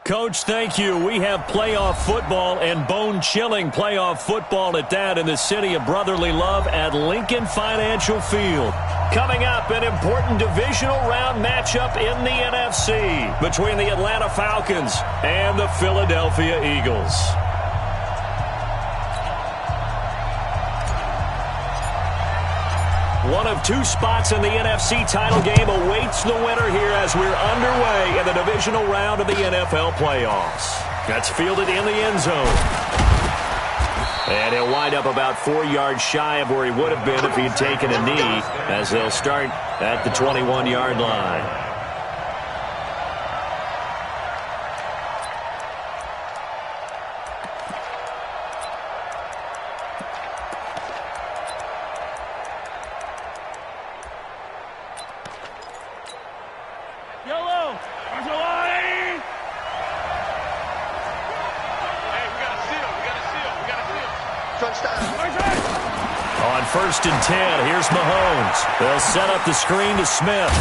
Coach, thank you. We have playoff football and bone-chilling playoff football at that in the city of brotherly love at Lincoln Financial Field. Coming up, an important divisional round matchup in the NFC between the Atlanta Falcons and the Philadelphia Eagles. One of two spots in the NFC title game awaits the winner here as we're underway in the divisional round of the NFL playoffs. That's fielded in the end zone. And he'll wind up about 4 yards shy of where he would have been if he had taken a knee, as they'll start at the 21-yard line. On 1st and 10, here's Mahomes. They'll set up the screen to Smith.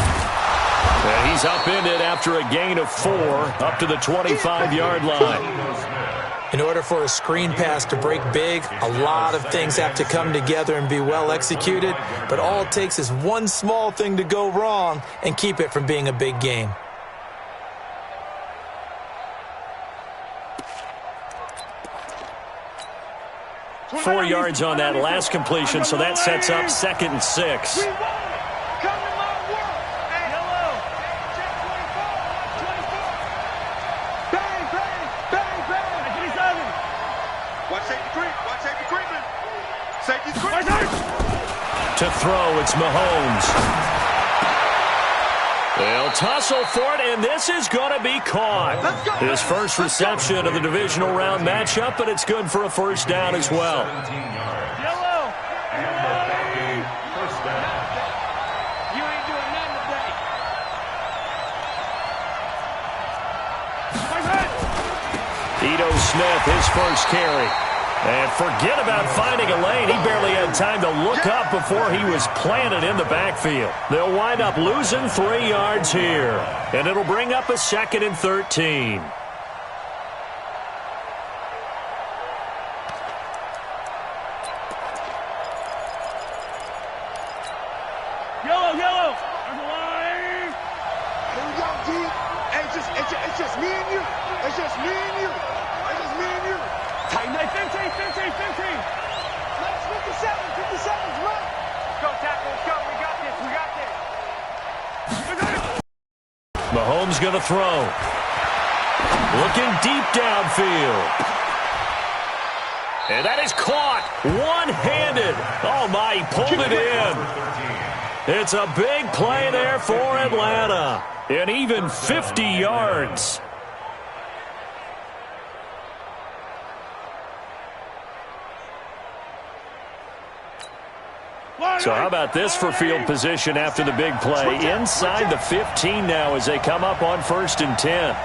And he's upended after a gain of 4 up to the 25-yard line. In order for a screen pass to break big, a lot of things have to come together and be well executed. But all it takes is one small thing to go wrong and keep it from being a big gain. Four yards on that last completion, so that sets up 2nd and 6. To throw, it's Mahomes. They'll tussle for it, and this is going to be caught. His first reception of the divisional round matchup, but it's good for a first down as well. Ito Smith, his first carry. And forget about finding a lane. He barely had time to look up before he was planted in the backfield. They'll wind up losing 3 yards here. And it'll bring up a 2nd and 13. Yellow. There's a line. Here we go, G. It's just me and you. It's just me and you. It's just me and you. Tight night, 15. Let's 57's run. Go, tackle, let's go. We got this. Mahomes going to throw. Looking deep downfield. And that is caught one-handed. Oh, my, he pulled it in. It's a big play there for Atlanta. And even 50 yards. So how about this for field position after the big play? Inside the 15 now as they come up on 1st and 10.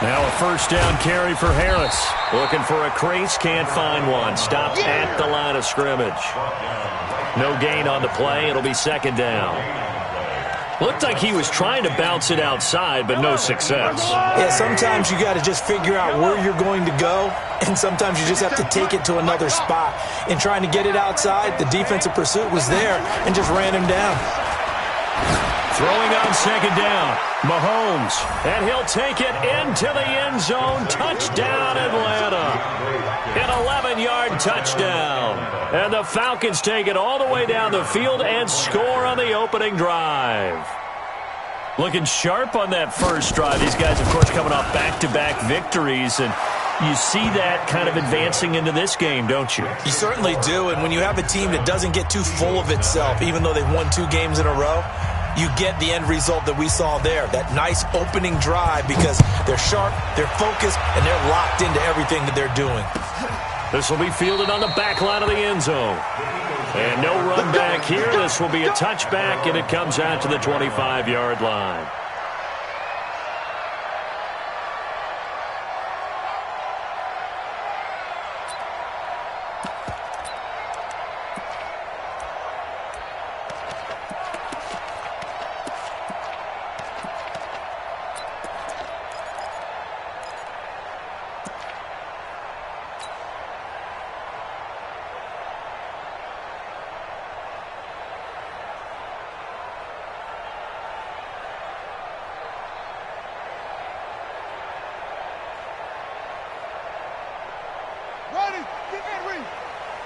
Now a first down carry for Harris. Looking for a crease, can't find one. Stopped at the line of scrimmage. No gain on the play. It'll be 2nd down. Looked like he was trying to bounce it outside, but no success. Yeah, sometimes you got to just figure out where you're going to go, and sometimes you just have to take it to another spot. In trying to get it outside, the defensive pursuit was there and just ran him down. Throwing on 2nd down, Mahomes, and he'll take it into the end zone. Touchdown, Atlanta. An 11-yard touchdown. And the Falcons take it all the way down the field and score on the opening drive. Looking sharp on that first drive. These guys, of course, coming off back-to-back victories, and you see that kind of advancing into this game, don't you? You certainly do, and when you have a team that doesn't get too full of itself, even though they've won 2 games in a row, you get the end result that we saw there, that nice opening drive, because they're sharp, they're focused, and they're locked into everything that they're doing. This will be fielded on the back line of the end zone. And no run back here. This will be a touchback, and it comes out to the 25-yard line.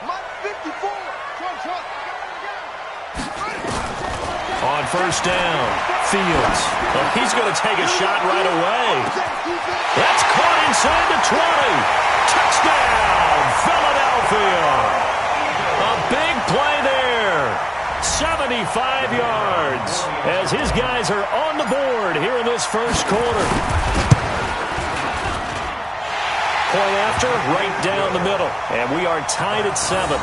My 54. Truck. On first down, Fields. Well, he's going to take a shot right away. That's caught inside the 20. Touchdown, Philadelphia. A big play there. 75 yards as his guys are on the board here in this first quarter. Point after, right down the middle. And we are tied at 7.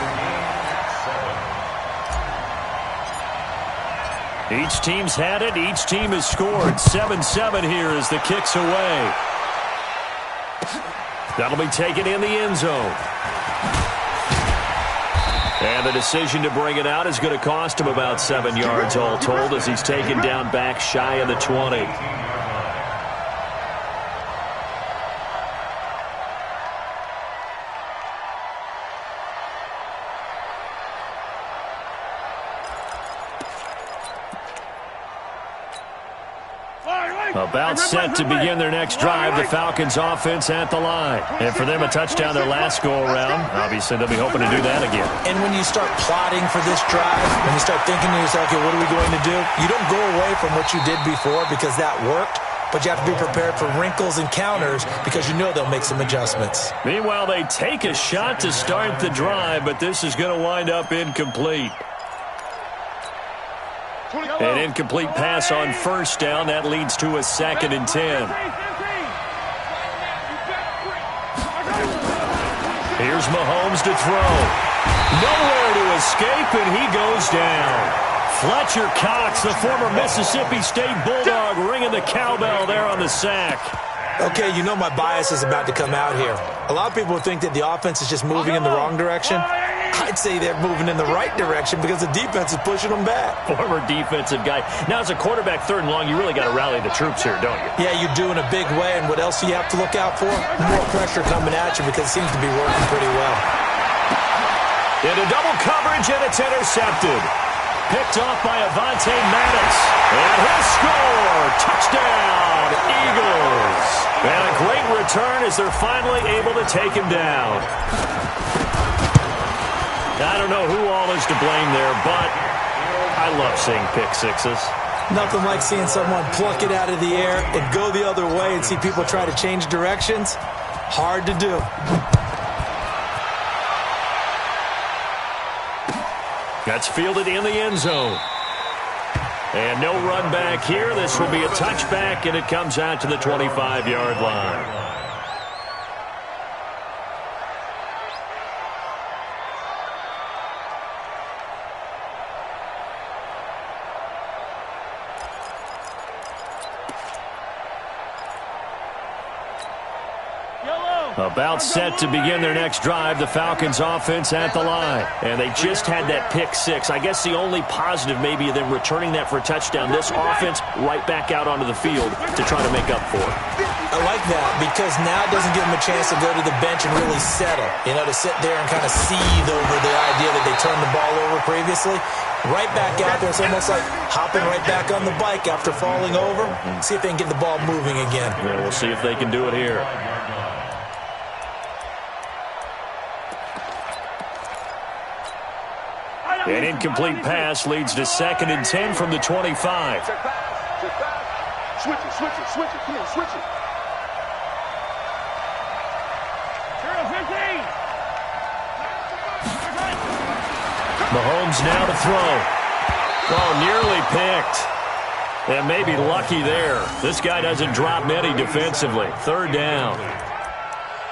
Each team's had it. Each team has scored. 7-7 here as the kick's away. That'll be taken in the end zone. And the decision to bring it out is going to cost him about 7 yards all told as he's taken down back shy of the 20. About set to begin their next drive, the Falcons offense at the line. And for them, a touchdown their last go-around. Obviously, they'll be hoping to do that again. And when you start plotting for this drive, when you start thinking to yourself, okay, what are we going to do? You don't go away from what you did before because that worked, but you have to be prepared for wrinkles and counters because you know they'll make some adjustments. Meanwhile, they take a shot to start the drive, but this is going to wind up incomplete. An incomplete pass on first down. That leads to a 2nd and 10. Here's Mahomes to throw. Nowhere to escape, and he goes down. Fletcher Cox, the former Mississippi State Bulldog, ringing the cowbell there on the sack. Okay, you know my bias is about to come out here. A lot of people think that the offense is just moving in the wrong direction. I'd say they're moving in the right direction because the defense is pushing them back. Former defensive guy. Now, as a quarterback, 3rd and long, you really got to rally the troops here, don't you? Yeah, you do in a big way. And what else do you have to look out for? More pressure coming at you because it seems to be working pretty well. Into double coverage, and it's intercepted. Picked off by Avonte Maddox. And he'll score. Touchdown, Eagles. And a great return as they're finally able to take him down. I don't know who all is to blame there, but I love seeing pick sixes. Nothing like seeing someone pluck it out of the air and go the other way and see people try to change directions. Hard to do. That's fielded in the end zone. And no run back here. This will be a touchback, and it comes out to the 25-yard line. About set to begin their next drive, the Falcons offense at the line. And they just had that pick six. I guess the only positive maybe of them returning that for a touchdown. This offense right back out onto the field to try to make up for it. I like that because now it doesn't give them a chance to go to the bench and really settle. You know, to sit there and kind of seethe over the idea that they turned the ball over previously. Right back out there. It's almost like hopping right back on the bike after falling over. See if they can get the ball moving again. Yeah, we'll see if they can do it here. An incomplete pass leads to 2nd and 10 from the 25. Switch it. Come on, switch it. Mahomes now to throw. Oh, nearly picked. And maybe lucky there. This guy doesn't drop many defensively. 3rd down.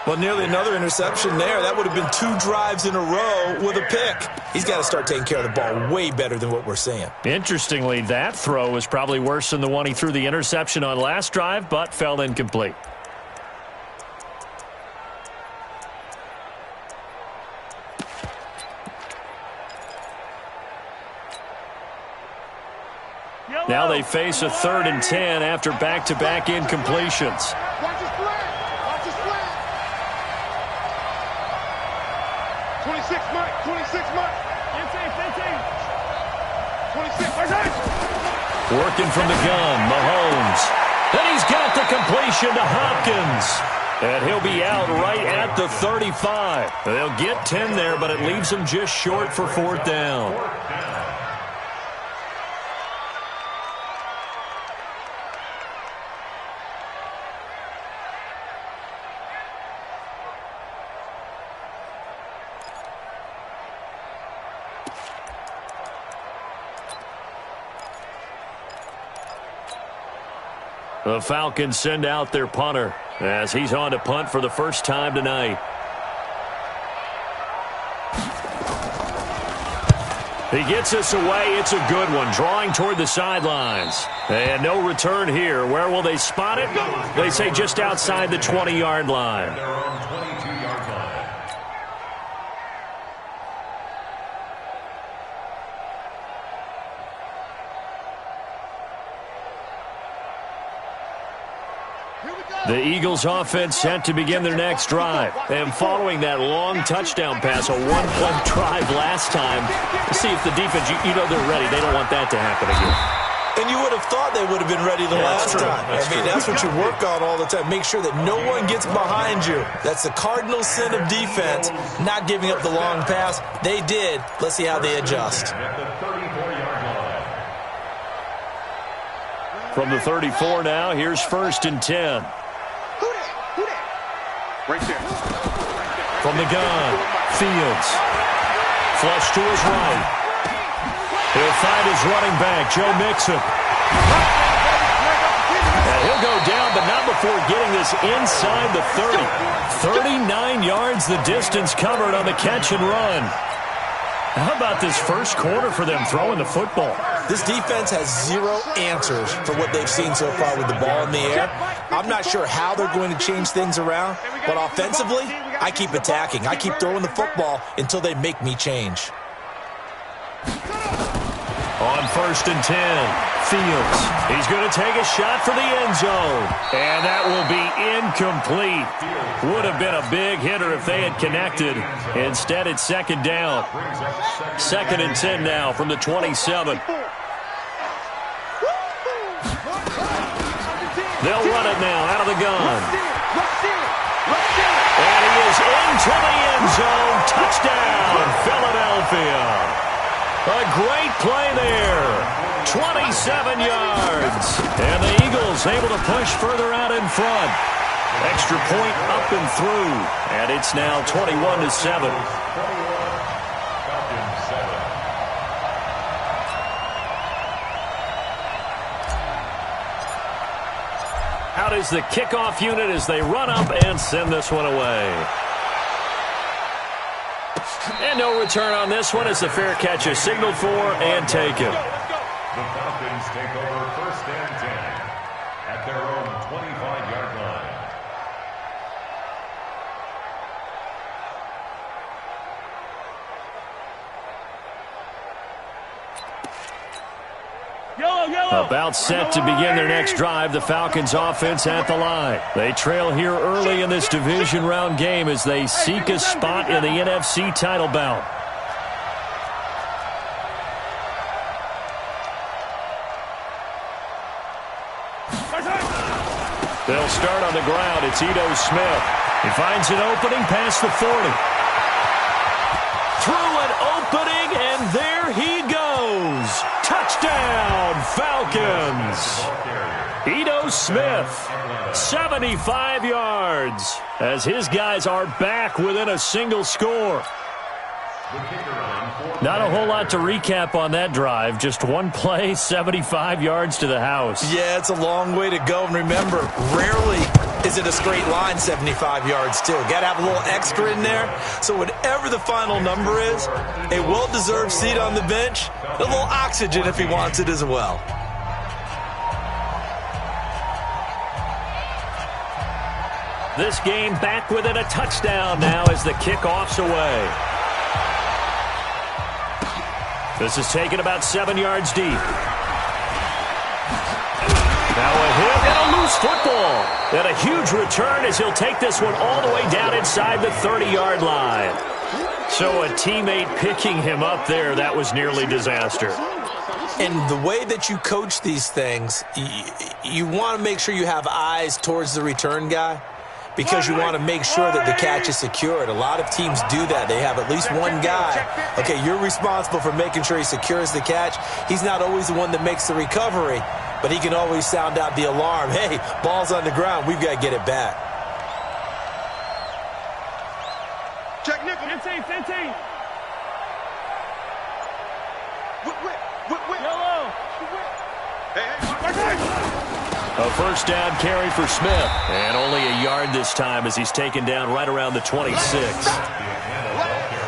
Well, nearly another interception there. That would have been 2 drives in a row with a pick. He's got to start taking care of the ball way better than what we're seeing. Interestingly, that throw was probably worse than the one he threw the interception on last drive, but fell incomplete. Now they face a 3rd and 10 after back-to-back incompletions. Watch his flag. 26, Mike. 26, Mike. 26, Mike. Working from the gun, Mahomes. And he's got the completion to Hopkins. And he'll be out right at the 35. They'll get 10 there, but it leaves them just short for 4th down. The Falcons send out their punter as he's on to punt for the first time tonight. He gets us away. It's a good one, drawing toward the sidelines. And no return here. Where will they spot it? They say just outside the 20-yard line. The Eagles offense set to begin their next drive. And following that long touchdown pass, a one-play drive last time, see if the defense, you know they're ready. They don't want that to happen again. And you would have thought they would have been ready the last time. That's what you work on all the time. Make sure that no one gets behind you. That's the cardinal sin of defense, not giving up the long pass. They did. Let's see how they adjust. From the 34 now, here's 1st and 10. Right there. From the gun, Fields. Flush to his right. He'll find his running back, Joe Mixon. And he'll go down, but not before getting this inside the 30. 39 yards the distance covered on the catch and run. How about this first quarter for them throwing the football? This defense has zero answers for what they've seen so far with the ball in the air. I'm not sure how they're going to change things around, but offensively, I keep attacking. I keep throwing the football until they make me change. On 1st and 10, Fields. He's going to take a shot for the end zone. And that will be incomplete. Would have been a big hitter if they had connected. Instead, it's 2nd down. 2nd and 10 now from the 27. They'll run it now out of the gun. And he is into the end zone. Touchdown, Philadelphia. A great play there. 27 yards. And the Eagles able to push further out in front. Extra point up and through. And it's now 21-7. Out is the kickoff unit as they run up and send this one away. And no return on this one as the fair catch is signaled for and taken. The Falcons take over 1st and 10 at their own 25-yard line. About set to begin their next drive, the Falcons offense at the line. They trail here early in this division round game as they seek a spot in the NFC title bout. They'll start on the ground. It's Ito Smith. He finds an opening past the 40. Through an opening, and there he goes. Touchdown, Falcons. Ito Smith, 75 yards, as his guys are back within a single score. Not a whole lot to recap on that drive. Just one play, 75 yards to the house. Yeah, it's a long way to go. And remember, rarely is it a straight line 75 yards, too. Got to have a little extra in there. So whatever the final number is, a well-deserved seat on the bench, a little oxygen if he wants it as well. This game back within a touchdown now as the kickoff's away. This is taken about 7 yards deep. Now a hit and a loose football. And a huge return as he'll take this one all the way down inside the 30-yard line. So a teammate picking him up there, that was nearly disaster. And the way that you coach these things, you want to make sure you have eyes towards the return guy. because you want to make sure that the catch is secured. A lot of teams do that. They have at least one guy. Okay, you're responsible for making sure he secures the catch. He's not always the one that makes the recovery, but he can always sound out the alarm. Hey, ball's on the ground. We've got to get it back. Check nickel. 15. Whip. Yellow. A first down carry for Smith. And only a yard this time as he's taken down right around the 26.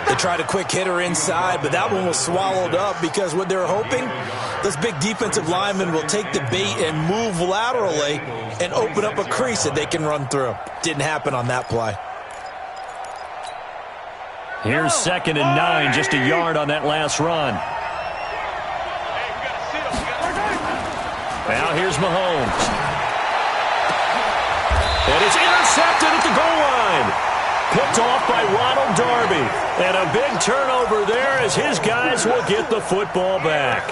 They tried a quick hitter inside, but that one was swallowed up because what they're hoping, this big defensive lineman will take the bait and move laterally and open up a crease that they can run through. Didn't happen on that play. Here's 2nd and 9, just a yard on that last run. Now here's Mahomes. And it's intercepted at the goal line. Picked off by Ronald Darby. And a big turnover there as his guys will get the football back.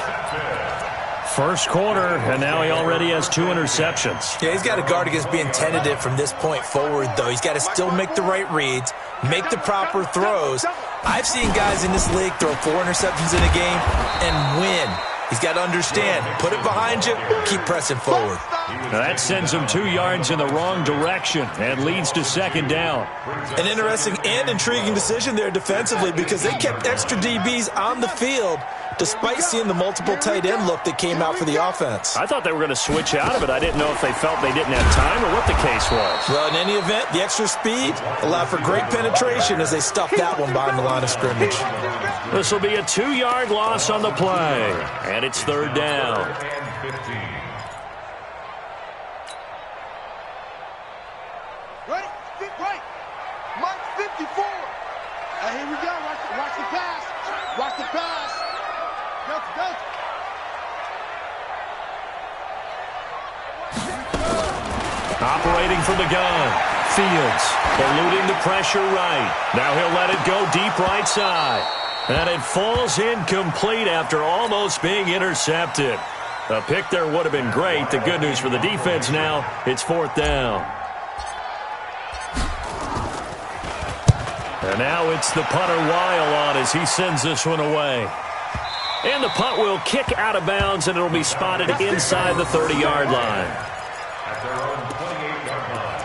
First quarter, and now he already has 2 interceptions. Yeah, he's got to guard against being tentative from this point forward, though. He's got to still make the right reads, make the proper throws. I've seen guys in this league throw 4 interceptions in a game and win. He's got to understand, put it behind you, keep pressing forward. Now that sends him 2 yards in the wrong direction and leads to 2nd down. An interesting and intriguing decision there defensively because they kept extra DBs on the field despite seeing the multiple tight end look that came out for the offense. I thought they were going to switch out of it. I didn't know if they felt they didn't have time or what the case was. Well, in any event, the extra speed allowed for great penetration as they stuffed that one behind the line of scrimmage. This will be a 2-yard loss on the play, and it's 3rd down. Right. Mark 54. Here we go. Watch the pass. Watch the pass. Go. Operating from the gun. Fields eluding the pressure right. Now he'll let it go deep right side. And it falls incomplete after almost being intercepted. A pick there would have been great. The good news for the defense now, it's 4th down. And now it's the punter Weil on as he sends this one away. And the punt will kick out of bounds, and it'll be spotted inside the 30-yard line. At their own 28-yard line.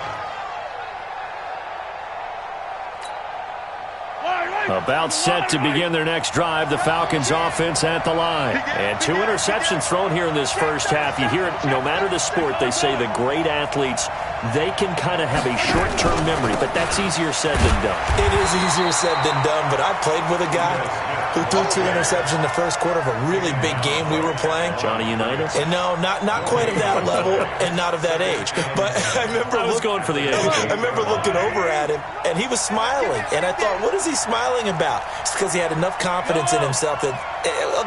About set to begin their next drive, the Falcons offense at the line. And 2 interceptions thrown here in this first half. You hear it, no matter the sport, they say the great athletes, they can kind of have a short-term memory, but that's easier said than done. It is easier said than done, but I played with a guy who threw 2 interceptions in the first quarter of a really big game we were playing. Johnny Unitas? And no, not quite at that level and not of that age. But I was going for the age. I remember looking over at him, and he was smiling. And I thought, what is he smiling about? It's because he had enough confidence in himself that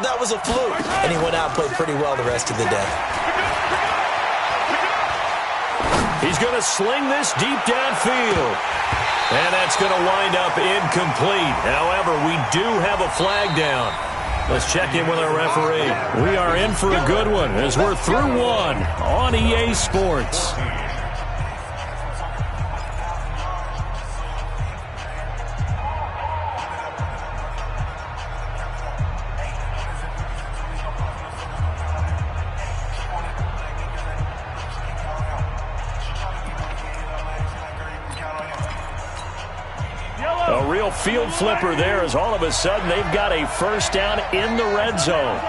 that was a fluke. And he went out and played pretty well the rest of the day. He's going to sling this deep downfield. And that's going to wind up incomplete. However, we do have a flag down. Let's check in with our referee. We are in for a good one as we're through 1 on EA Sports. A real field flipper there as all of a sudden they've got a first down in the red zone.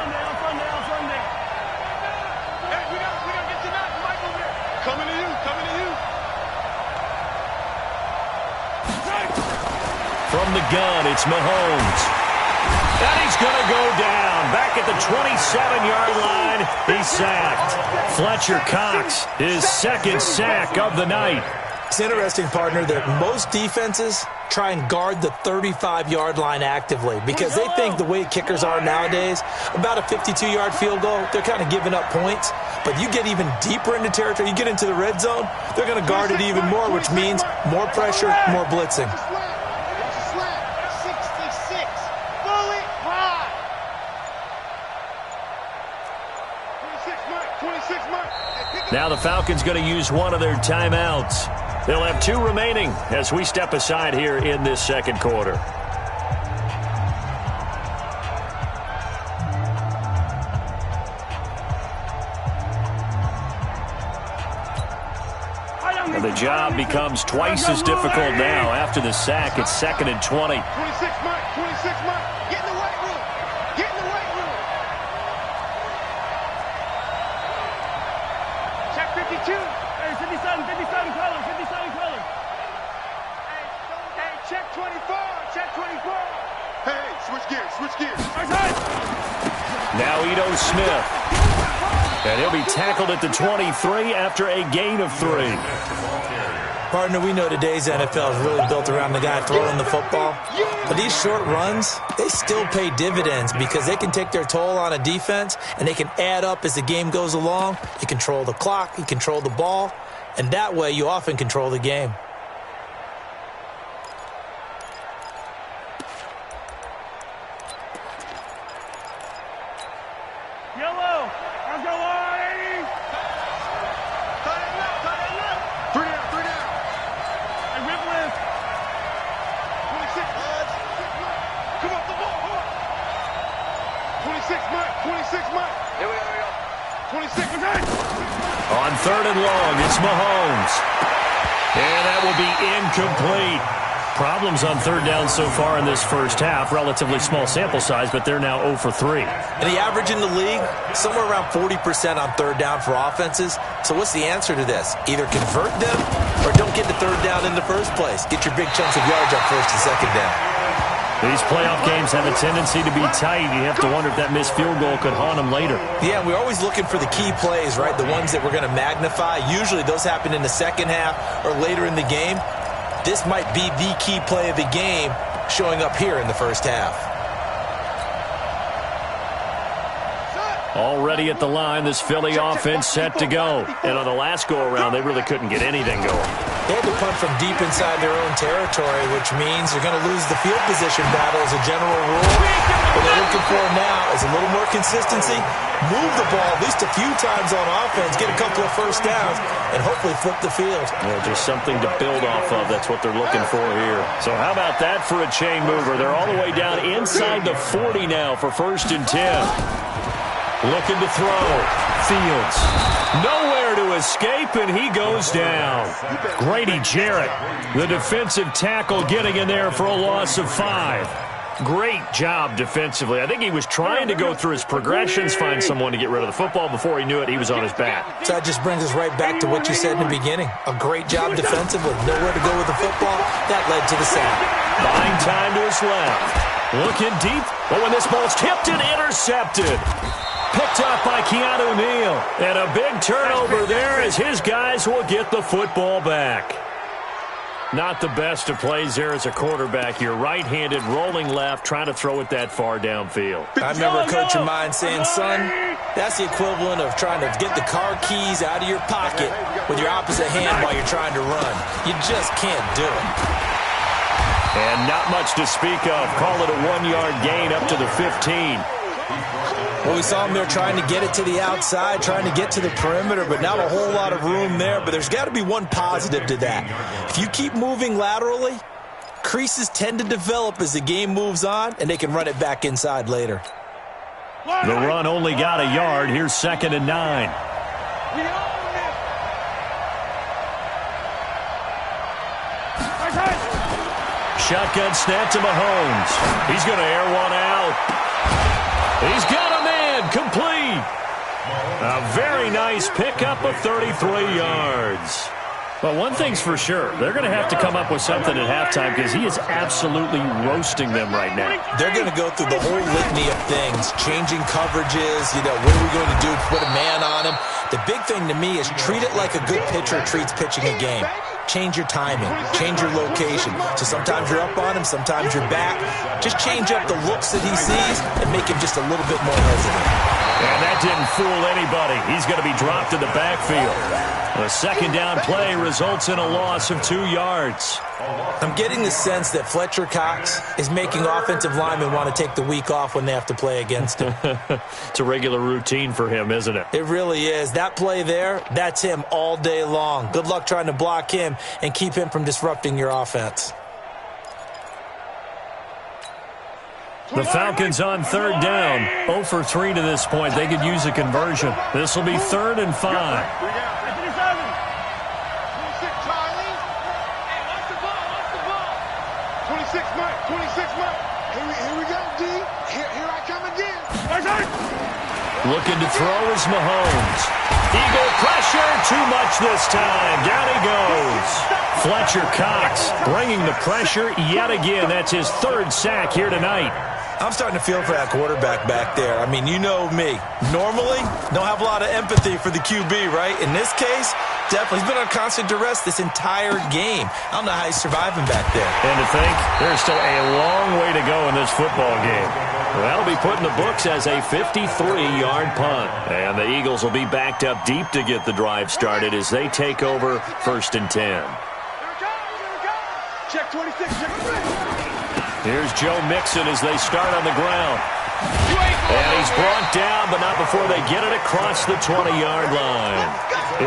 Coming to you. From the gun, it's Mahomes. And he's going to go down. Back at the 27-yard line, he's sacked. Fletcher Cox, his 2nd sack of the night. It's interesting, partner, that most defenses try and guard the 35-yard line actively because they think the way kickers are nowadays, about a 52-yard field goal, they're kind of giving up points. But you get even deeper into territory, you get into the red zone, they're going to guard it even more, which means more pressure, more blitzing. Now the Falcons going to use one of their timeouts. They'll have 2 remaining as we step aside here in this second quarter. And the job becomes twice as difficult now. After the sack, it's 2nd and 20. 26 Mike, 26 Mike. Get in the weight room. Get in the weight room. Check 52. Hey, 57 colors, 57 colors. Hey, check 24. Check 24. Hey, switch gears. Now Ito Smith. And he'll be tackled at the 23 after a gain of 3. Partner, we know today's NFL is really built around the guy throwing the football. But these short runs, they still pay dividends because they can take their toll on a defense and they can add up as the game goes along. You control the clock, you control the ball, and that way you often control the game. Yellow. Let's go, Arnie. Cut it left. 3 down. Hey, rip lift. 26 Mike. Come on, the ball. 26 Mike. Here we go. 26 Mike. On 3rd and long, it's Mahomes. And that will be incomplete. Problems on 3rd down so far in this first half. Relatively small sample size, but they're now 0 for 3. And the average in the league, somewhere around 40% on 3rd down for offenses. So what's the answer to this? Either convert them or don't get to 3rd down in the first place. Get your big chunks of yards on 1st and 2nd down. These playoff games have a tendency to be tight. You have to wonder if that missed field goal could haunt them later. Yeah, we're always looking for the key plays, right? The ones that we're going to magnify. Usually those happen in the second half or later in the game. This might be the key play of the game showing up here in the first half. Already at the line, this Philly offense set to go. And on the last go-around, they really couldn't get anything going. They had to punt from deep inside their own territory, which means they're going to lose the field position battle as a general rule. What they're looking for now is a little more consistency, move the ball at least a few times on offense, get a couple of first downs, and hopefully flip the field. Yeah, just something to build off of. That's what they're looking for here. So how about that for a chain mover? They're all the way down inside the 40 now for 1st and 10. Looking to throw. Fields. Nowhere to escape, and he goes down. Grady Jarrett, the defensive tackle, getting in there for a loss of 5. Great job defensively. I think he was trying to go through his progressions, find someone to get rid of the football. Before he knew it, he was on his back. So that just brings us right back to what you said in the beginning. A great job defensively. Nowhere to go with the football. That led to the sack. Buying time to his left. Looking deep. But when this ball's tipped and intercepted. Picked up by Keanu Neal. And a big turnover there as his guys will get the football back. Not the best of plays there as a quarterback. You're right-handed, rolling left, trying to throw it that far downfield. I remember a coach of mine saying, son, that's the equivalent of trying to get the car keys out of your pocket with your opposite hand while you're trying to run. You just can't do it. And not much to speak of. Call it a 1-yard gain up to the 15. Well, we saw him there trying to get it to the outside, trying to get to the perimeter, but not a whole lot of room there. But there's got to be one positive to that. If you keep moving laterally, creases tend to develop as the game moves on, and they can run it back inside later. The run only got a yard. Here's 2nd and 9. Shotgun snap to Mahomes. He's going to air one out. He's got a man complete. A very nice pickup of 33 yards. But one thing's for sure, they're going to have to come up with something at halftime because he is absolutely roasting them right now. They're going to go through the whole litany of things, changing coverages, what are we going to do, put a man on him. The big thing to me is treat it like a good pitcher treats pitching a game. Change your timing, change your location. So sometimes you're up on him, sometimes you're back. Just change up the looks that he sees and make him just a little bit more hesitant. And that didn't fool anybody. He's going to be dropped in the backfield. A second down play results in a loss of 2 yards. I'm getting the sense that Fletcher Cox is making offensive linemen want to take the week off when they have to play against him. It's a regular routine for him, isn't it? It really is. That play there, that's him all day long. Good luck trying to block him and keep him from disrupting your offense. The Falcons on third down. 0 for 3 to this point. They could use a conversion. This will be 3rd and 5. 26, Charlie. Hey, watch the ball. 26, Mike. 26, Mike. Here we go, D. Here I come again. Looking to throw is Mahomes. Eagle pressure. Too much this time. Down he goes. Fletcher Cox bringing the pressure yet again. That's his 3rd sack here tonight. I'm starting to feel for that quarterback back there. I mean, you know me. Normally, don't have a lot of empathy for the QB, right? In this case, definitely. He's been on constant duress this entire game. I don't know how he's surviving back there. And to think, there's still a long way to go in this football game. That'll be put in the books as a 53-yard punt. And the Eagles will be backed up deep to get the drive started as they take over 1st and 10. Check 26, check 26. Here's Joe Mixon as they start on the ground. And he's brought down, but not before they get it across the 20-yard line.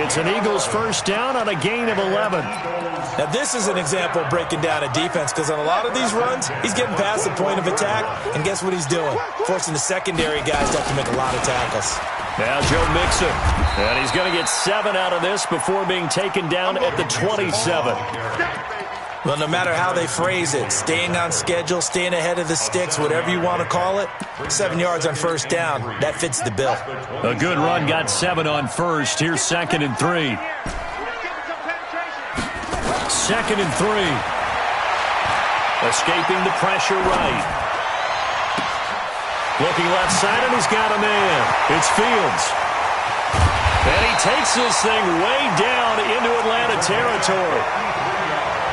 It's an Eagles 1st down on a gain of 11. Now, this is an example of breaking down a defense because on a lot of these runs, he's getting past the point of attack, and guess what he's doing? Forcing the secondary guys to have to make a lot of tackles. Now Joe Mixon, and he's going to get 7 out of this before being taken down at the 27. Well, no matter how they phrase it, staying on schedule, staying ahead of the sticks, whatever you want to call it, 7 yards on 1st down, that fits the bill. A good run got 7 on 1st. Here's 2nd and 3. 2nd and 3. Escaping the pressure right. Looking left side, and he's got a man. It's Fields. And he takes this thing way down into Atlanta territory.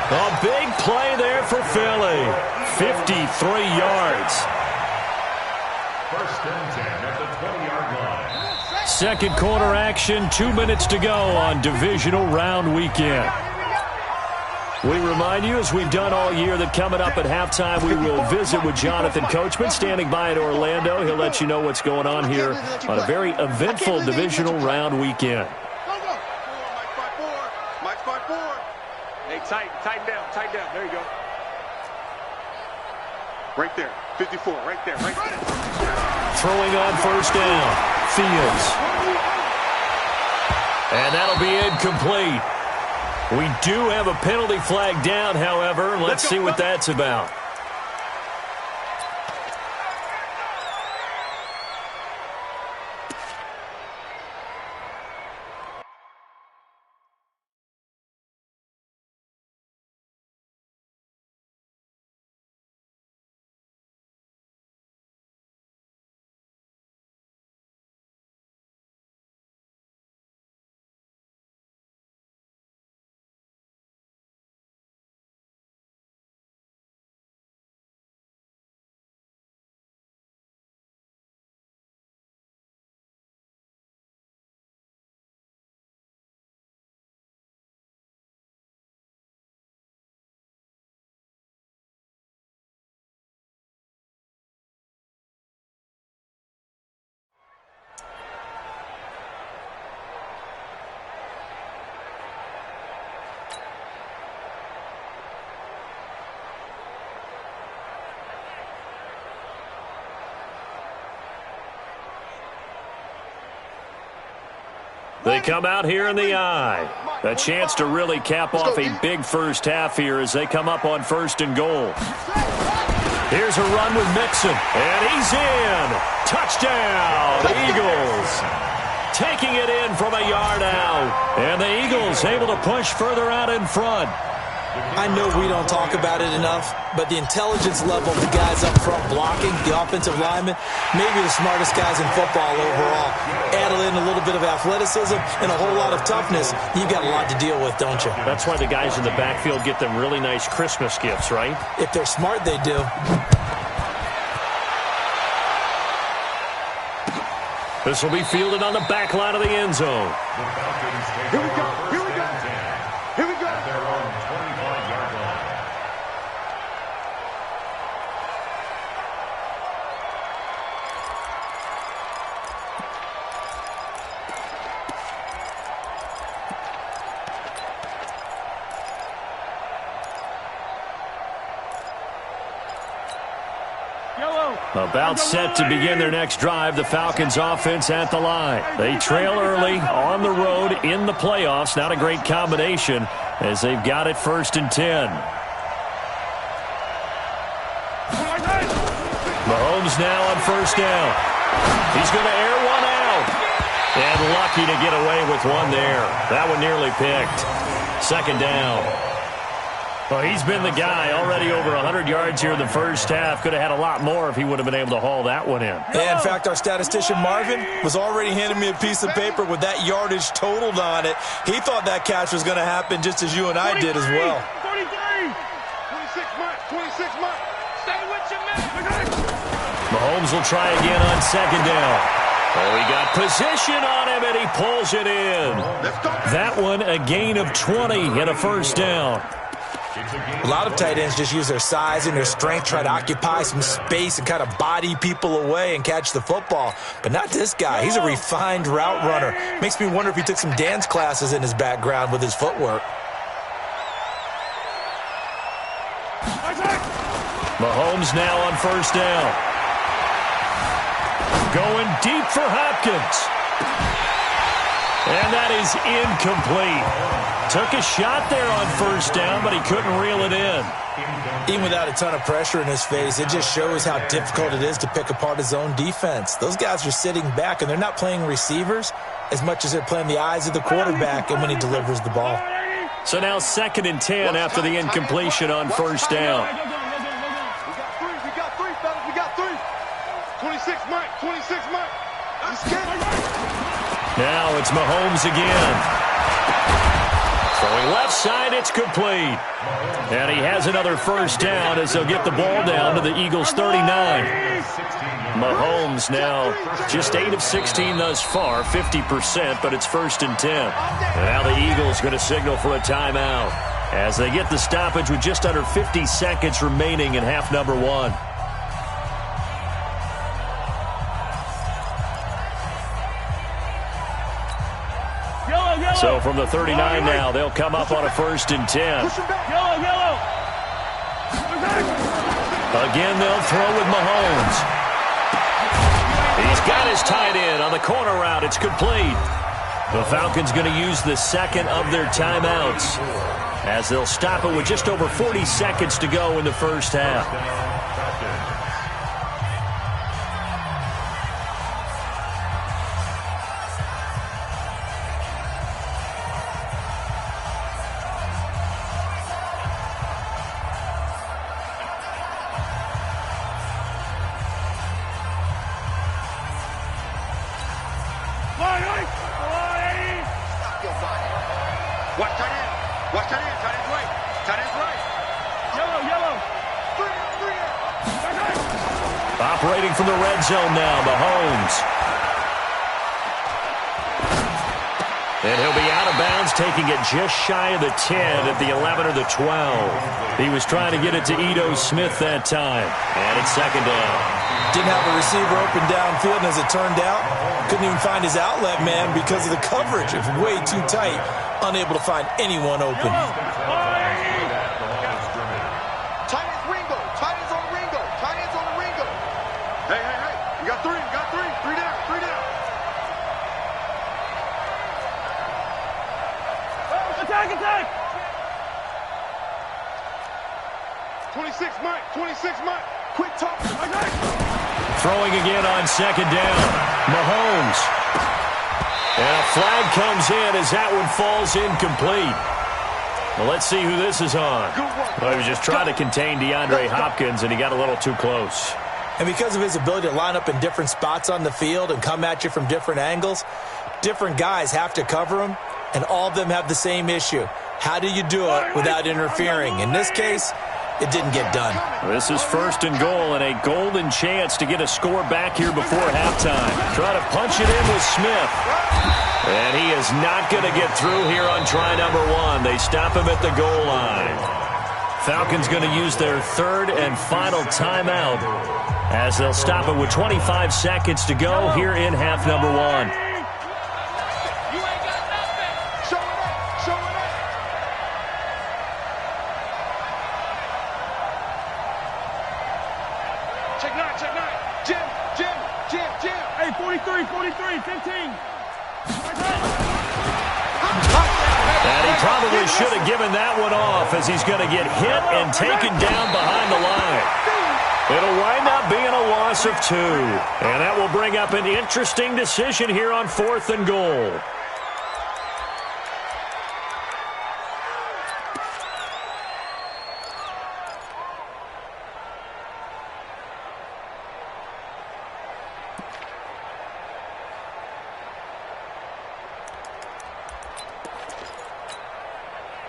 A big play there for Philly. 53 yards. 1st and 10 at the 20-yard line. Second quarter action, 2 minutes to go on divisional round weekend. We remind you, as we've done all year, that coming up at halftime, we will visit with Jonathan Coachman, standing by in Orlando. He'll let you know what's going on here on a very eventful divisional round weekend. Mike 5-4. Hey, tighten down. There you go. Right there, 54, right there. Throwing on 1st down, Fields. And that'll be incomplete. We do have a penalty flag down, however. Let's see what that's about. They come out here in the eye. A chance to really cap off a big first half here as they come up on 1st and goal. Here's a run with Mixon, and he's in. Touchdown, Eagles. Taking it in from a yard out. And the Eagles able to push further out in front. I know we don't talk about it enough, but the intelligence level of the guys up front blocking, the offensive linemen, maybe the smartest guys in football overall. Add in a little bit of athleticism and a whole lot of toughness, you've got a lot to deal with, don't you? That's why the guys in the backfield get them really nice Christmas gifts, right? If they're smart, they do. This will be fielded on the back line of the end zone. Here we go. About set to begin their next drive, the Falcons offense at the line. They trail early on the road in the playoffs. Not a great combination as they've got it 1st and 10. Mahomes now on 1st down. He's going to air one out. And lucky to get away with one there. That one nearly picked. 2nd down. Well, he's been the guy already over 100 yards here in the first half. Could have had a lot more if he would have been able to haul that one in. Yeah, in fact, our statistician Marvin was already handing me a piece of paper with that yardage totaled on it. He thought that catch was going to happen just as you and I did as well. 43. 26 months. 26 months. Stay with your man. Mahomes will try again on 2nd down. Oh, he got position on him, and he pulls it in. That one a gain of 20 and a 1st down. A lot of tight ends just use their size and their strength, try to occupy some space and kind of body people away and catch the football. But not this guy. He's a refined route runner. Makes me wonder if he took some dance classes in his background with his footwork. Mahomes now on 1st down. Going deep for Hopkins. And that is incomplete. Took a shot there on 1st down, but he couldn't reel it in. Even without a ton of pressure in his face, it just shows how difficult it is to pick apart his own defense. Those guys are sitting back, and they're not playing receivers as much as they're playing the eyes of the quarterback and when he delivers the ball. So now 2nd and 10 after the incompletion on 1st down. We got three, fellas. We got 3. 26 months. 26 months. Now it's Mahomes again. Throwing left side, it's complete. And he has another 1st down as they'll get the ball down to the Eagles' 39. Mahomes now just 8 of 16 thus far, 50%, but it's 1st and 10. And now the Eagles going to signal for a timeout as they get the stoppage with just under 50 seconds remaining in half number 1. So from the 39 now, they'll come up on a 1st and 10. Yellow. Again, they'll throw with Mahomes. He's got his tight end on the corner route. It's complete. The Falcons going to use the 2nd of their timeouts as they'll stop it with just over 40 seconds to go in the first half. Operating from the red zone now, Mahomes. And he'll be out of bounds, taking it just shy of the 10 at the 11 or the 12. He was trying to get it to Ito Smith that time. And it's 2nd down. Didn't have a receiver open downfield, and as it turned out, couldn't even find his outlet man because of the coverage. It was way too tight, unable to find anyone open. Attack! 26 months. 26 months. Quick talk. Throwing again on 2nd down. Mahomes. And a flag comes in as that one falls incomplete. Well, let's see who this is on. Well, he was just trying to contain DeAndre Hopkins, and he got a little too close. And because of his ability to line up in different spots on the field and come at you from different angles, different guys have to cover him, and all of them have the same issue. How do you do it without interfering? In this case, it didn't get done. This is 1st and goal and a golden chance to get a score back here before halftime. Try to punch it in with Smith. And he is not going to get through here on try number 1. They stop him at the goal line. Falcons going to use their 3rd and final timeout as they'll stop it with 25 seconds to go here in half number 1. Check nine. Jim. Hey, 43, 15. And he probably should have given that one off as he's going to get hit and taken down behind the line. It'll wind up being a loss of 2. And that will bring up an interesting decision here on 4th and goal.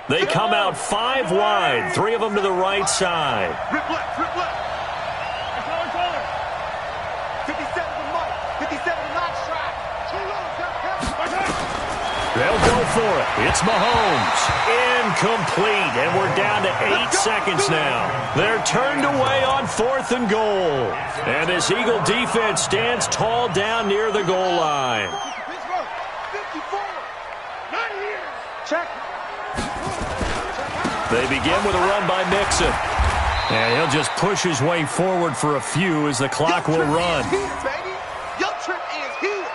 They come out 5 wide, 3 of them to the right side. Rip left. Taller. 57 to Mike. 57 to Knox shot. Too low. They'll go for it. It's Mahomes. Incomplete, and we're down to 8 seconds now. They're turned away on 4th and goal. And this Eagle defense stands tall down near the goal line. 54. Not here. Check. They begin with a run by Mixon. And he'll just push his way forward for a few as the clock will run. Your trip is here.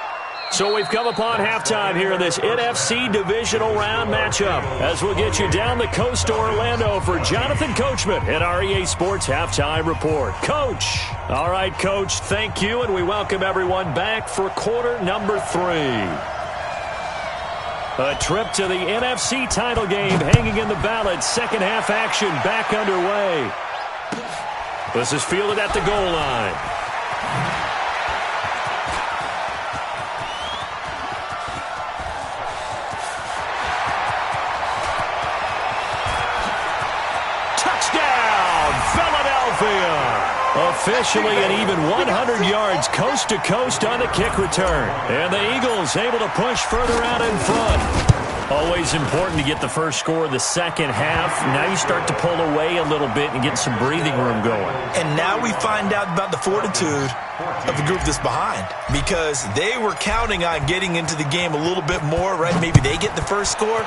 So we've come upon halftime here in this NFC divisional round matchup as we'll get you down the coast to Orlando for Jonathan Coachman at our EA Sports Halftime Report. Coach. All right, Coach, thank you, and we welcome everyone back for quarter number 3. A trip to the NFC title game hanging in the balance. Second half action back underway. This is fielded at the goal line. Touchdown, Philadelphia! Officially an even 100 yards coast to coast on the kick return. And the Eagles able to push further out in front. Always important to get the first score of the second half. Now you start to pull away a little bit and get some breathing room going. And now we find out about the fortitude of the group that's behind, because they were counting on getting into the game a little bit more, right? Maybe they get the first score.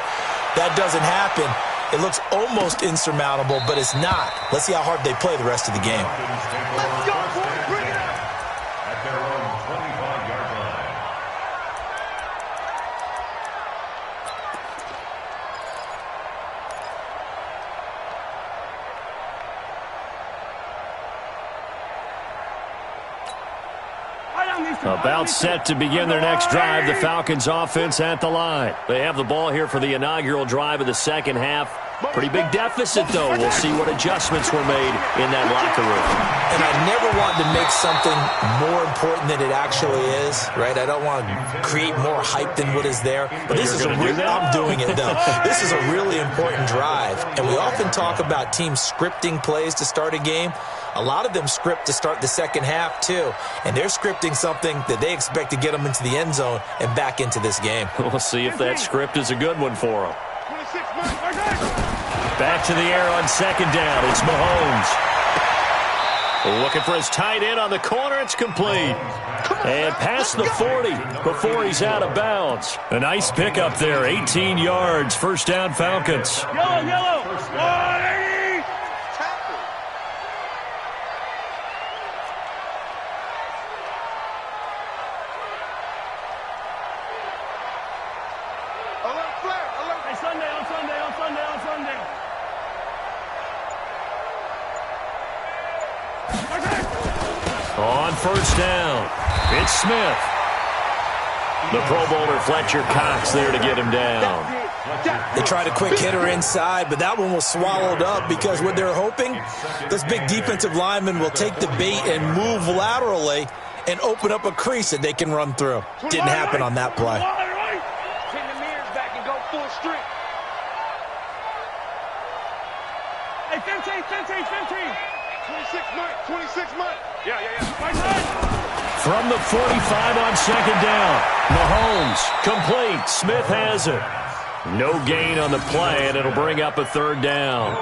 That doesn't happen. It looks almost insurmountable, but it's not. Let's see how hard they play the rest of the game. Let's go, boys. Bring it up. At their own 25-yard line. About set to begin their next drive, the Falcons offense at the line. They have the ball here for the inaugural drive of the second half. Pretty big deficit, though. We'll see what adjustments were made in that locker room. And I never want to make something more important than it actually is, right? I don't want to create more hype than what is there. But this is I'm doing it, though. This is a really important drive. And we often talk about teams scripting plays to start a game. A lot of them script to start the second half, too. And they're scripting something that they expect to get them into the end zone and back into this game. We'll see if that script is a good one for them. Back to the air on second down. It's Mahomes. Looking for his tight end on the corner. It's complete. And past the 40 before he's out of bounds. A nice pickup there. 18 yards. First down, Falcons. Yellow. 180. On first down, it's Smith. The Pro Bowler Fletcher Cox there to get him down. They tried a quick hitter inside, but that one was swallowed up because what they're hoping, this big defensive lineman will take the bait and move laterally and open up a crease that they can run through. Didn't happen on that play. Turn the mirrors back and go full strength. Hey, 15. 26 Mike. Yeah. From the 45 on second down. Mahomes, complete. Smith has it. No gain on the play, and it'll bring up a third down.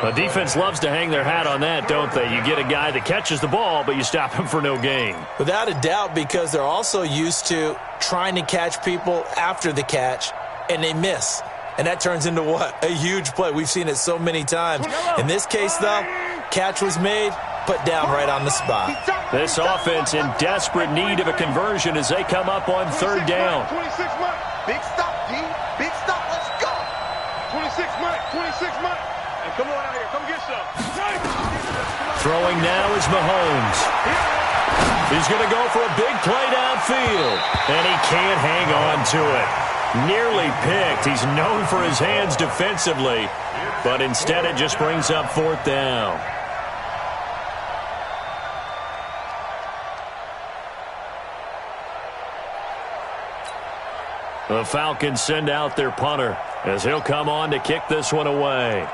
The defense loves to hang their hat on that, don't they? You get a guy that catches the ball, but you stop him for no gain. Without a doubt, because they're also used to trying to catch people after the catch, and they miss. And that turns into what? A huge play. We've seen it so many times. In this case, though, catch was made, put down right on the spot. This offense in desperate need of a conversion as they come up on third down. 26 months. Big stop, D. Big stop. Let's go. 26 months. 26 months. Hey, come on out here. Come get some. Throwing now is Mahomes. He's going to go for a big play downfield, and he can't hang on to it. Nearly picked. He's known for his hands defensively, but instead it just brings up fourth down. The Falcons send out their punter as he'll come on to kick this one away.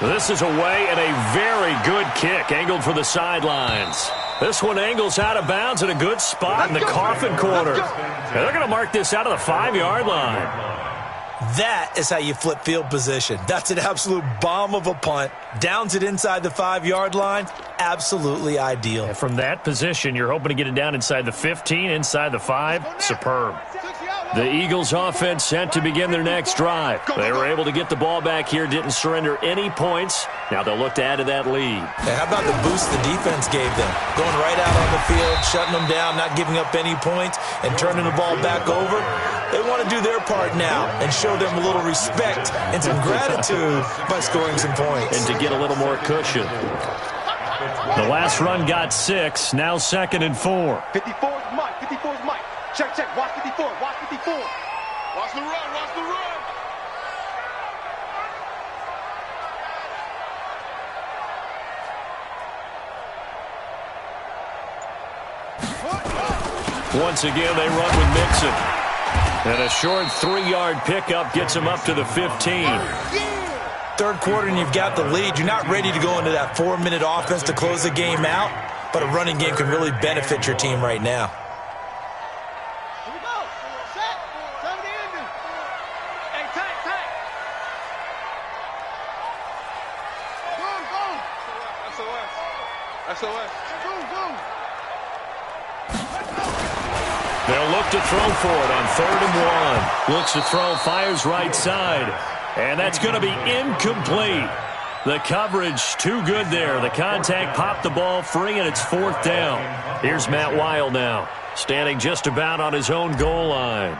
This is away and a very good kick angled for the sidelines. This one angles out of bounds in a good spot in the coffin corner. And they're going to mark this out of the 5-yard line. That is how you flip field position. That's an absolute bomb of a punt. Downs it inside the 5-yard line. Absolutely ideal. And from that position, you're hoping to get it down inside the 15, inside the 5. Superb. The Eagles offense set to begin their next drive. They were able to get the ball back here, didn't surrender any points. Now they'll look to add to that lead. Hey, how about the boost the defense gave them? Going right out on the field, shutting them down, not giving up any points, and turning the ball back over. They want to do their part now and show them a little respect and some gratitude by scoring some points. And to get a little more cushion. The last run got 6, now 2nd and 4. 54 is Mike. 54 is Mike. Check, check. Watch 54. Watch 54. Watch the run. Watch the run. Once again, they run with Mixon. And a short 3-yard pickup gets him up to the 15. Third quarter and you've got the lead. You're not ready to go into that 4-minute offense to close the game out, but a running game can really benefit your team right now. Here we go. Set. Tell me the ending. Hey, tank, tank. Boom, boom. SOS. SOS. Boom, boom. They'll look to throw for it on 3rd and 1. Looks to throw, fires right side. And that's going to be incomplete. The coverage too good there. The contact popped the ball free, and it's 4th down. Here's Matt Weil now, standing just about on his own goal line.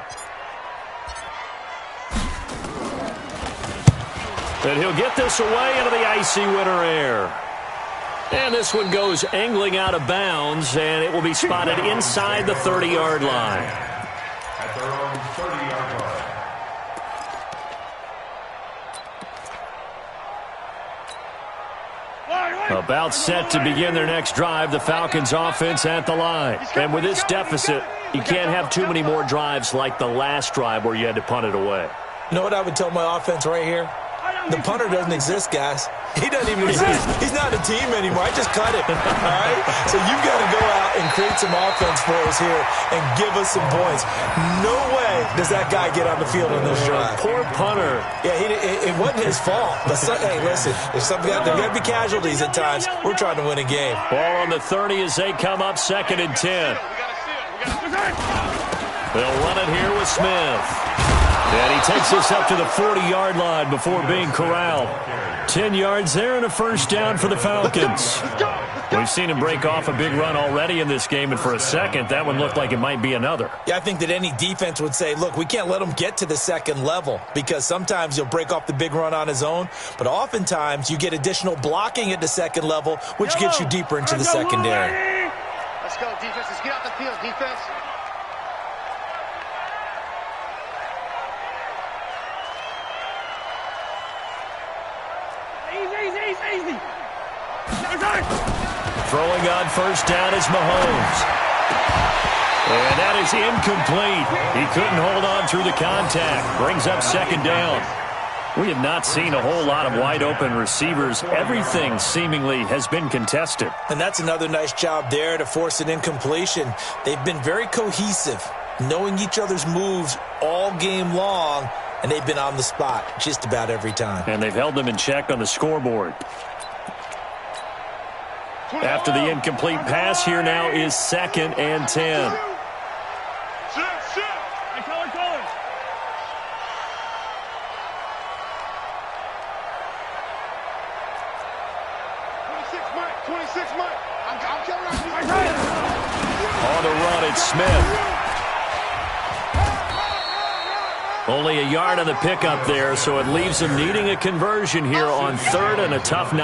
And he'll get this away into the icy winter air. And this one goes angling out of bounds, and it will be spotted inside the 30-yard line. At their own 30-yard line. About set to begin their next drive, the Falcons offense at the line. And with this deficit, you can't have too many more drives like the last drive where you had to punt it away. You know what I would tell my offense right here? The punter doesn't exist, guys. He doesn't even exist. He's not a team anymore. I just cut it. All right? So you've got to go out and create some offense for us here and give us some points. No way does that guy get on the field on this drive. Poor punter. Yeah, it wasn't his fault. But hey, listen, there's got to be casualties at times. We're trying to win a game. Ball on the 30 as they come up 2nd and 10. They'll run it here with Smith. And he takes this up to the 40-yard line before being corralled. 10 yards there and a first down for the Falcons. We've seen him break off a big run already in this game, and for a second, that one looked like it might be another. Yeah, I think that any defense would say, look, we can't let him get to the 2nd level because sometimes he'll break off the big run on his own, but oftentimes you get additional blocking at the 2nd level, which gets you deeper into the secondary. Let's go, defense. Let's get out the field, defense. Easy. Throwing on first down is Mahomes. And that is incomplete. He couldn't hold on through the contact. Brings up 2nd down. We have not seen a whole lot of wide-open receivers. Everything seemingly has been contested. And that's another nice job there to force an incompletion. They've been very cohesive, knowing each other's moves all game long, and they've been on the spot just about every time. And they've held them in check on the scoreboard. After the incomplete pass, here now is 2nd and 10. 26 months. I'm coming out. On the run, it's Smith. Only a yard on the pickup there, so it leaves them needing a conversion here on third and a tough 9.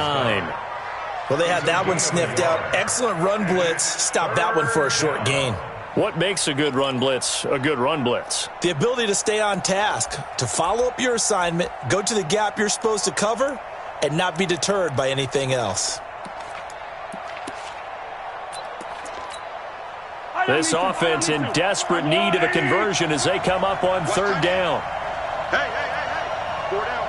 Well, they had that one sniffed out. Excellent run blitz. Stopped that one for a short gain. What makes a good run blitz a good run blitz? The ability to stay on task, to follow up your assignment, go to the gap you're supposed to cover, and not be deterred by anything else. This offense in desperate need of a conversion as they come up on third down. Hey. 4 down.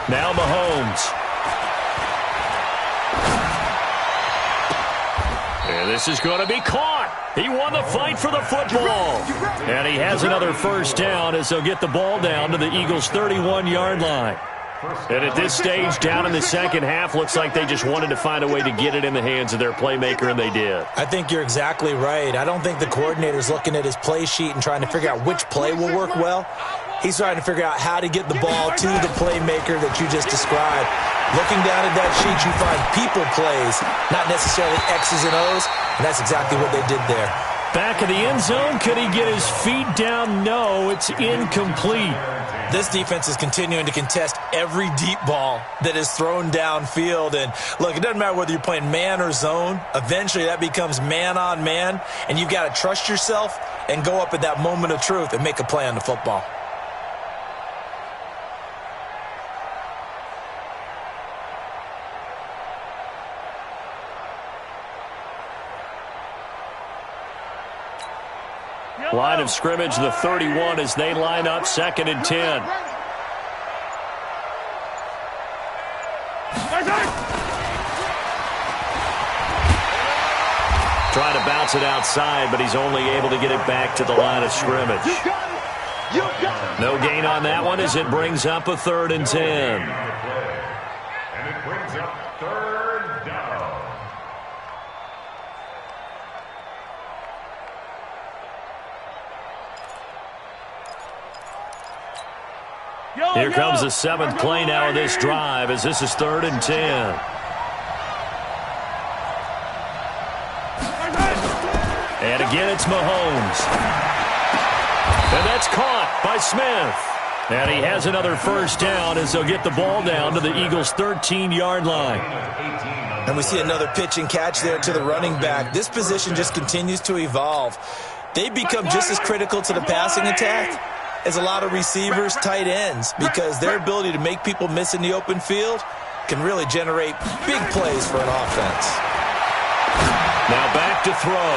Now Mahomes. And this is going to be caught. He won the fight for the football. And he has another first down as they'll get the ball down to the Eagles' 31-yard line. And at this stage, down in the second half, looks like they just wanted to find a way to get it in the hands of their playmaker, and they did. I think you're exactly right. I don't think the coordinator's looking at his play sheet and trying to figure out which play will work well. He's trying to figure out how to get the ball to the playmaker that you just described. Looking down at that sheet, you find people plays, not necessarily X's and O's, and that's exactly what they did there. Back of the end zone, could he get his feet down? No, it's incomplete. This defense is continuing to contest every deep ball that is thrown downfield. And look, it doesn't matter whether you're playing man or zone. Eventually that becomes man on man, and you've got to trust yourself and go up at that moment of truth and make a play on the football. Line of scrimmage, the 31, as they line up, 2nd and 10. Trying to bounce it outside, but he's only able to get it back to the line of scrimmage. No gain on that one as it brings up a 3rd and 10. And it brings up 3rd down. Here comes the 7th play now of this drive as this is 3rd and 10. And again, it's Mahomes. And that's caught by Smith. And he has another first down as they'll get the ball down to the Eagles' 13-yard line. And we see another pitch and catch there to the running back. This position just continues to evolve. They become just as critical to the passing attack as a lot of receivers, tight ends, because their ability to make people miss in the open field can really generate big plays for an offense. Now back to throw.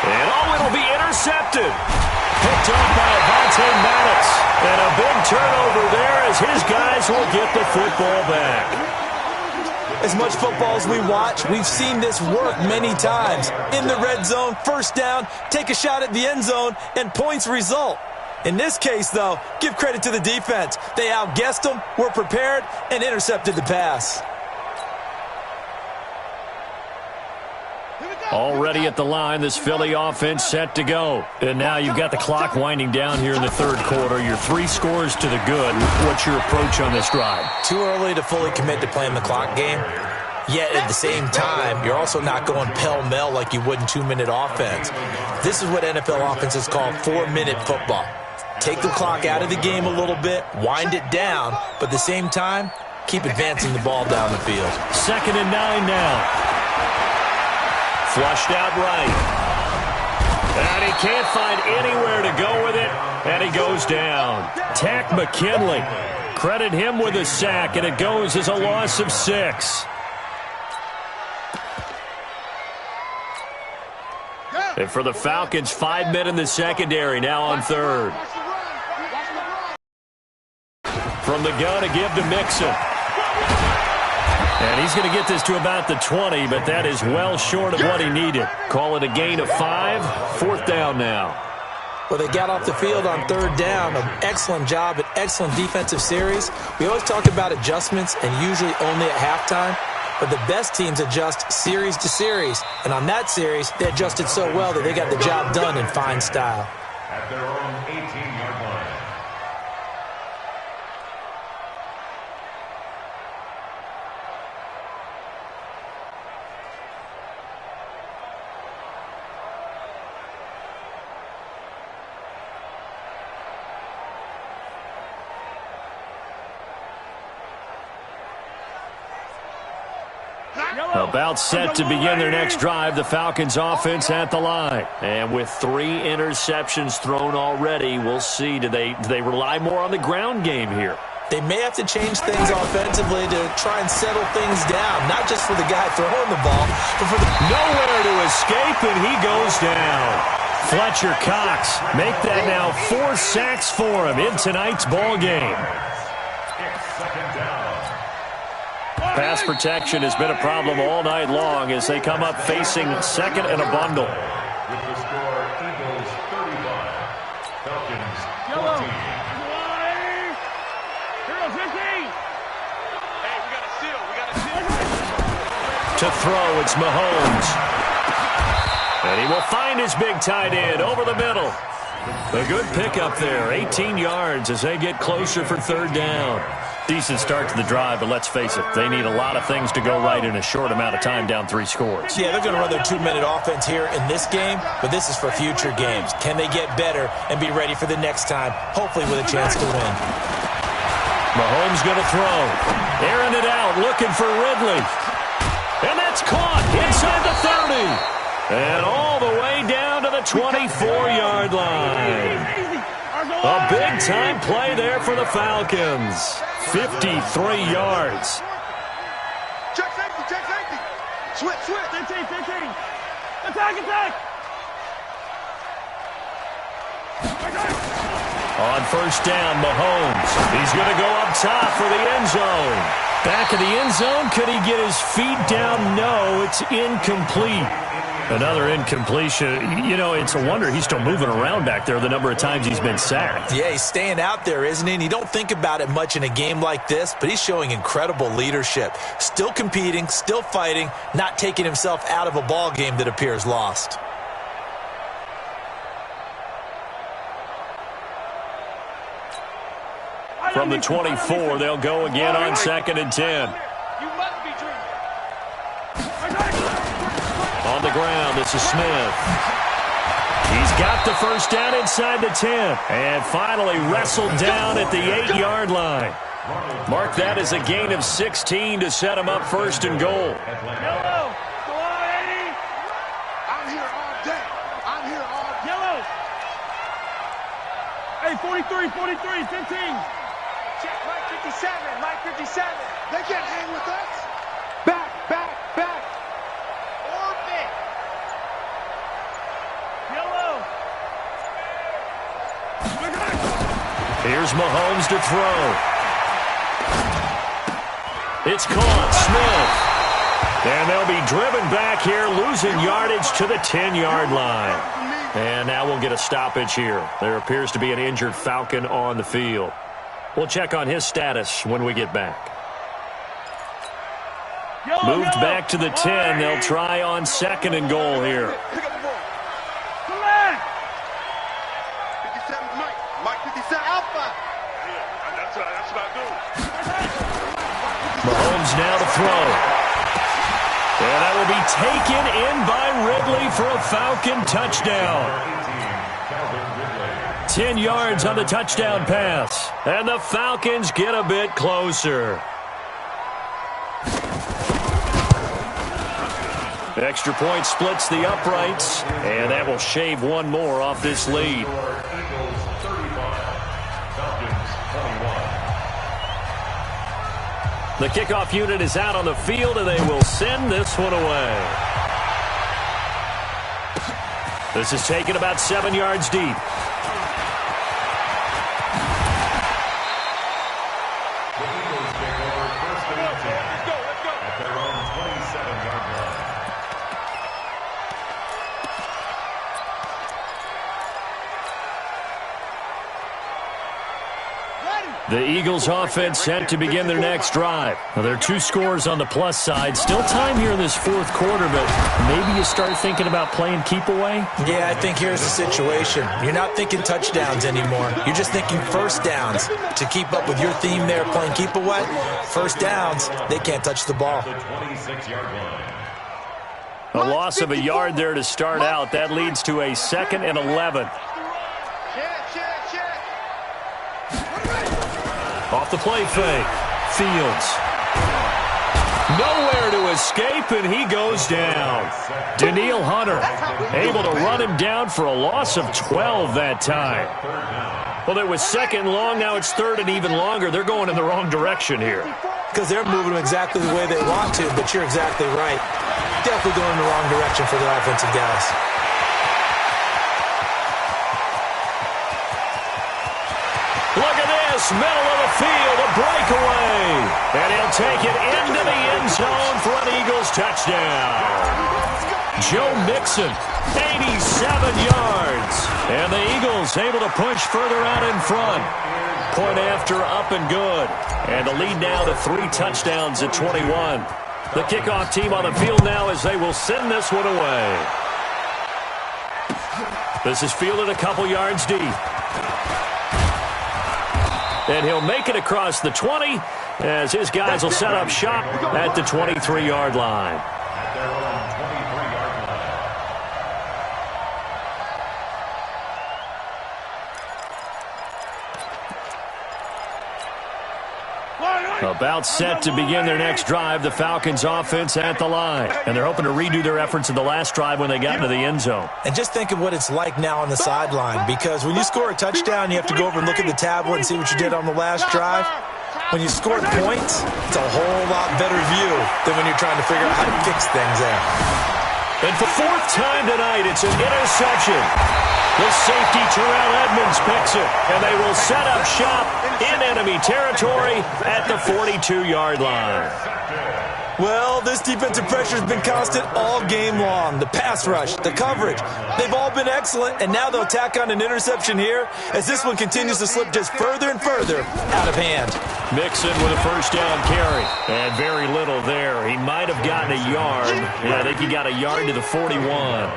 And it'll be intercepted. Picked up by Avonte Maddox. And a big turnover there as his guys will get the football back. As much football as we watch, we've seen this work many times. In the red zone, first down, take a shot at the end zone, and points result. In this case, though, give credit to the defense. They outguessed them, were prepared, and intercepted the pass. Already at the line, this Philly offense set to go. And now you've got the clock winding down here in the 3rd quarter. You're 3 scores to the good. What's your approach on this drive? Too early to fully commit to playing the clock game. Yet at the same time, you're also not going pell-mell like you would in 2-minute offense. This is what NFL offenses call 4-minute football. Take the clock out of the game a little bit, wind it down, but at the same time, keep advancing the ball down the field. 2nd and 9 now. Flushed out right. And he can't find anywhere to go with it, and he goes down. Tack McKinley. Credit him with a sack, and it goes as a loss of 6. And for the Falcons, 5 men in the secondary, now on 3rd. From the gun, a give to Mixon. And he's going to get this to about the 20, but that is well short of what he needed. Call it a gain of 5, 4th down now. Well, they got off the field on 3rd down. An excellent job, an excellent defensive series. We always talk about adjustments and usually only at halftime. but the best teams adjust series to series. And on that series, they adjusted so well that they got the job done in fine style. At their own 18-yard line. About set to begin their next drive, the Falcons offense at the line. And with 3 interceptions thrown already, we'll see. Do they rely more on the ground game here? They may have to change things offensively to try and settle things down, not just for the guy throwing the ball, but for the... Nowhere to escape, and he goes down. Fletcher Cox make that now 4 sacks for him in tonight's ball game. Pass protection has been a problem all night long as they come up facing second and a bundle. With the score, Eagles 35, Falcons 14. Heroes 15. Hey, we got a steal. We got a steal. To throw, it's Mahomes. And he will find his big tight end over the middle. A good pickup there, 18 yards as they get closer for third down. Decent start to the drive, but let's face it, they need a lot of things to go right in a short amount of time down 3 scores. Yeah, they're going to run their 2-minute offense here in this game, but this is for future games. Can they get better and be ready for the next time, hopefully with a chance to win? Mahomes going to throw. Airing it out, looking for Ridley. And that's caught inside the 30. And all the way down to the 24-yard line. A big-time play there for the Falcons. 53 yards. Check safety, check safety. Switch, switch. 15, 15. Attack. On first down, Mahomes. He's going to go up top for the end zone. Back of the end zone. Could he get his feet down? No, it's incomplete. Another incompletion. You know, it's a wonder he's still moving around back there the number of times he's been sacked. Yeah, he's staying out there, isn't he? And you don't think about it much in a game like this, but he's showing incredible leadership. Still competing, still fighting, not taking himself out of a ball game that appears lost. From the 24, they'll go again on 2nd and 10. You must be dreaming. On the ground, this is Smith. He's got the first down inside the 10. And finally wrestled down at the 8-yard line. Mark that as a gain of 16 to set him up first and goal. Yellow. Go on, 80. I'm here all day. I'm here all day. Yellow. Hey, 43, 43, 15. Check Mike 57, Mike 57. They can't hang with us. Back. Orbit. Yellow. Here's Mahomes to throw. It's caught. Smith. And they'll be driven back here, losing yardage to the 10-yard line. And now we'll get a stoppage here. There appears to be an injured Falcon on the field. We'll check on his status when we get back. Moved back to the 10. They'll try on 2nd and goal here. Pick up the ball. Come back. 57 Mike. Mike 57 Alpha. Yeah, that's what I do. Mahomes now to throw. And that will be taken in by Ridley for a Falcon touchdown. 10 yards on the touchdown pass. And the Falcons get a bit closer. Extra point splits the uprights, and that will shave one more off this lead. Eagles 35, Falcons 21. The kickoff unit is out on the field, and they will send this one away. This is taken about 7 yards deep. The Eagles take over first and 10 at their own 27-yard line. The Eagles offense set to begin their next drive. Now, there are 2 scores on the plus side. Still time here in this 4th quarter, but maybe you start thinking about playing keep away? Yeah, I think here's the situation. You're not thinking touchdowns anymore. You're just thinking first downs. To keep up with your theme there, playing keep away, first downs, they can't touch the ball. A loss of a yard there to start out. That leads to a 2nd and 11. Off the play fake. Fields. Nowhere to escape, and he goes down. Daniil Hunter able to run him down for a loss of 12 that time. Well, it was 2nd long. Now it's 3rd and even longer. They're going in the wrong direction here. Because they're moving them exactly the way they want to, but you're exactly right. Definitely going in the wrong direction for the offensive guys. Look at this, middle of the field, a breakaway. And he'll take it into the end zone for an Eagles touchdown. Joe Mixon, 87 yards. And the Eagles able to push further out in front. Point after, up and good. And the lead now to 3 touchdowns at 21. The kickoff team on the field now as they will send this one away. This is fielded a couple yards deep. And he'll make it across the 20 as his guys will set up shop at the 23-yard line. About set to begin their next drive, the Falcons offense at the line. And they're hoping to redo their efforts in the last drive when they got into the end zone. And just think of what it's like now on the sideline, because when you score a touchdown, you have to go over and look at the tablet and see what you did on the last drive. When you score points, it's a whole lot better view than when you're trying to figure out how to fix things there. And for 4th time tonight, it's an interception. The safety, Terrell Edmonds, picks it, and they will set up shop in enemy territory at the 42-yard line. Well, this defensive pressure has been constant all game long. The pass rush, the coverage, they've all been excellent, and now they'll tack on an interception here as this one continues to slip just further and further out of hand. Mixon with a first down carry, and very little there. He might have gotten a yard. Yeah, I think he got a yard to the 41.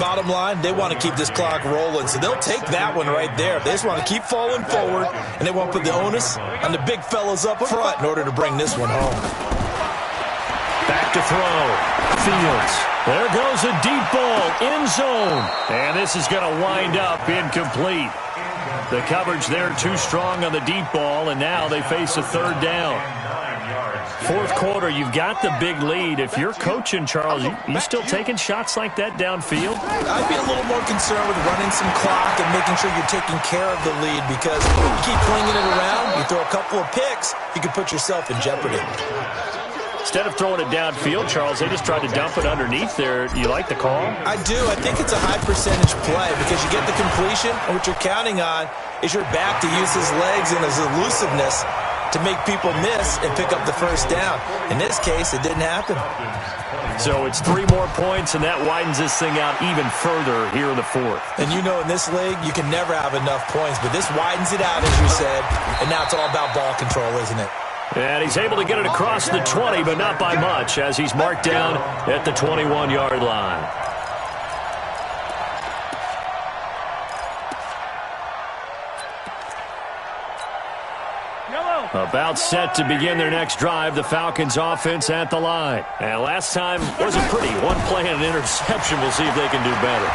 Bottom line, they want to keep this clock rolling, so they'll take that one right there. They just want to keep falling forward, and they want to put the onus on the big fellas up front in order to bring this one home. Back to throw. Fields. There goes a deep ball. End zone. And this is going to wind up incomplete. The coverage there too strong on the deep ball, and now they face a 3rd down. 4th quarter, you've got the big lead. If you're coaching, Charles, you still taking shots like that downfield? I'd be a little more concerned with running some clock and making sure you're taking care of the lead, because you keep flinging it around, you throw a couple of picks, you can put yourself in jeopardy. Instead of throwing it downfield, Charles, they just tried to dump it underneath there. You like the call? I do. I think it's a high percentage play because you get the completion, and what you're counting on is your back to use his legs and his elusiveness to make people miss and pick up the first down. In this case, it didn't happen. So it's 3 more points, and that widens this thing out even further here in the 4th. And you know, in this league, you can never have enough points, but this widens it out, as you said, and now it's all about ball control, isn't it? And he's able to get it across the 20, but not by much, as he's marked down at the 21-yard line. About set to begin their next drive, the Falcons offense at the line. And last time wasn't pretty. 1 play and an interception. We'll see if they can do better.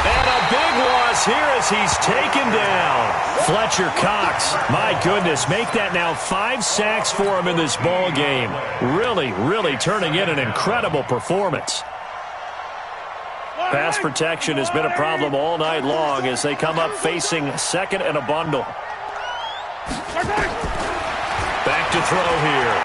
And a big loss here as he's taken down. Fletcher Cox, my goodness, make that now 5 sacks for him in this ball game. Really, really turning in an incredible performance. Pass protection has been a problem all night long as they come up facing 2nd and a bundle. Back to throw here.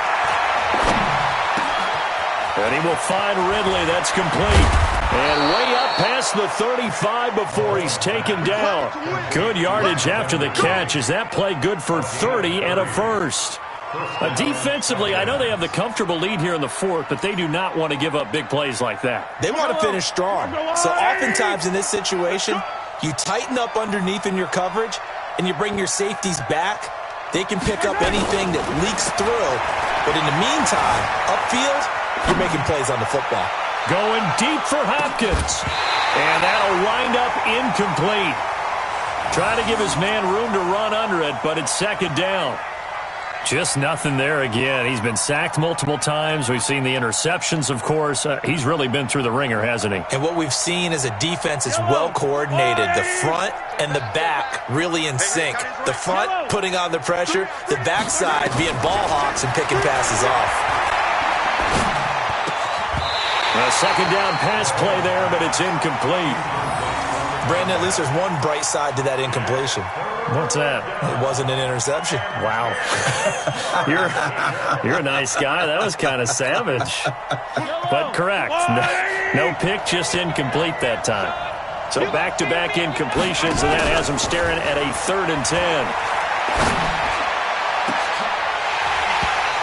And he will find Ridley. That's complete. And way up past the 35 before he's taken down. Good yardage after the catch. Is that play good for 30 and a first? Defensively, I know they have the comfortable lead here in the 4th, but they do not want to give up big plays like that. They want to finish strong. So oftentimes in this situation, you tighten up underneath in your coverage, and you bring your safeties back, they can pick up anything that leaks through. But in the meantime, upfield, you're making plays on the football. Going deep for Hopkins. And that'll wind up incomplete. Trying to give his man room to run under it, but it's second down. Just nothing there again. He's been sacked multiple times. We've seen the interceptions, of course. He's really been through the ringer, hasn't he? And what we've seen is a defense is well coordinated. The front and the back really in sync. The front putting on the pressure, the backside being ball hawks and picking passes off. A second down pass play there, but it's incomplete. Brandon, at least there's one bright side to that incompletion. What's that? It wasn't an interception. Wow. You're a nice guy. That was kind of savage. But correct. No pick, just incomplete that time. So back-to-back incompletions, and that has him staring at a 3rd and 10.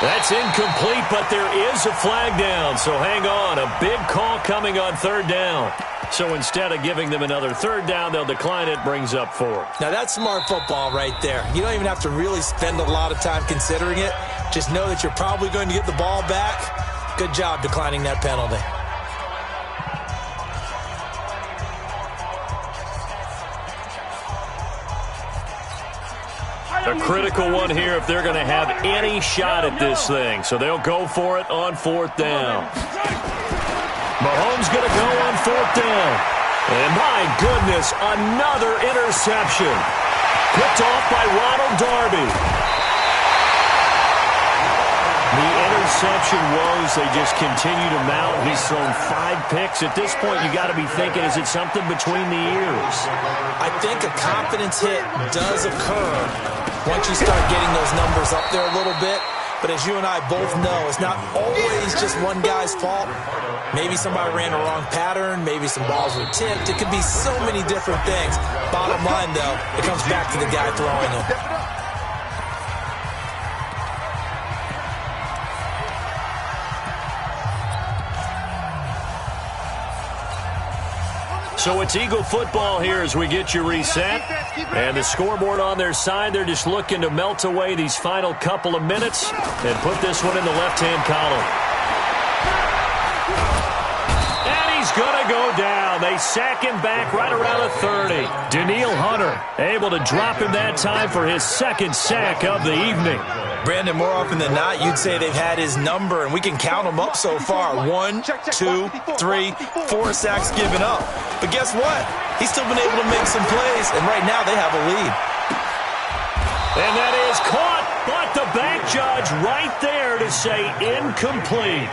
That's incomplete, but there is a flag down. So hang on. A big call coming on 3rd down. So instead of giving them another 3rd down, they'll decline it, brings up 4. Now, that's smart football right there. You don't even have to really spend a lot of time considering it. Just know that you're probably going to get the ball back. Good job declining that penalty. A critical one here if they're going to have any shot at this thing. So they'll go for it on 4th down. Mahomes going to go on 4th down. And my goodness, another interception. Picked off by Ronald Darby. The interception woes, they just continue to mount. He's thrown 5 picks. At this point, you got to be thinking, is it something between the ears? I think a confidence hit does occur once you start getting those numbers up there a little bit. But as you and I both know, it's not always just one guy's fault. Maybe somebody ran a wrong pattern. Maybe some balls were tipped. It could be so many different things. Bottom line, though, it comes back to the guy throwing them. So it's Eagle football here as we get you reset. And the scoreboard on their side, they're just looking to melt away these final couple of minutes and put this one in the left-hand column. And he's going to go down. They sack him back right around the 30. Danielle Hunter able to drop him that time for his 2nd sack of the evening. Brandon, more often than not, you'd say they've had his number, and we can count them up so far. 1, 2, 3, 4 sacks given up. But guess what? He's still been able to make some plays, and right now they have a lead. And that is caught, but the back judge right there to say incomplete.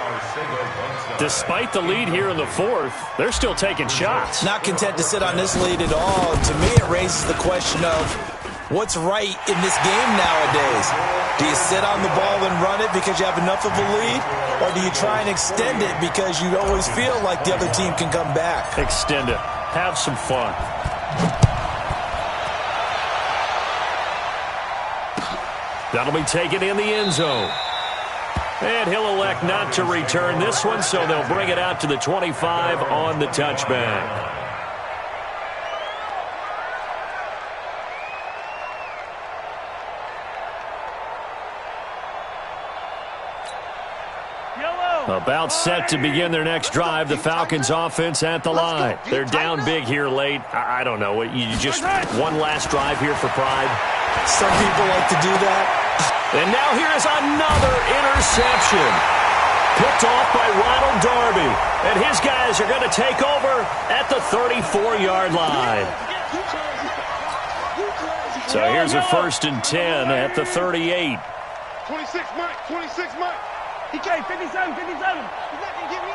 Despite the lead here in the 4th, they're still taking shots. Not content to sit on this lead at all. To me, it raises the question of what's right in this game nowadays. Do you sit on the ball and run it because you have enough of a lead? Or do you try and extend it because you always feel like the other team can come back? Extend it. Have some fun. That'll be taken in the end zone. And he'll elect not to return this one, so they'll bring it out to the 25 on the touchback. About set to begin their next drive, the Falcons offense at the line. They're down big here late. I don't know. You just one last drive here for pride. Some people like to do that. And now here is another interception. Picked off by Ronald Darby. And his guys are going to take over at the 34-yard line. So here's a 1st and 10 at the 38. 26 Mike, 26 Mike. He came, 57, 57. He's not going to get me.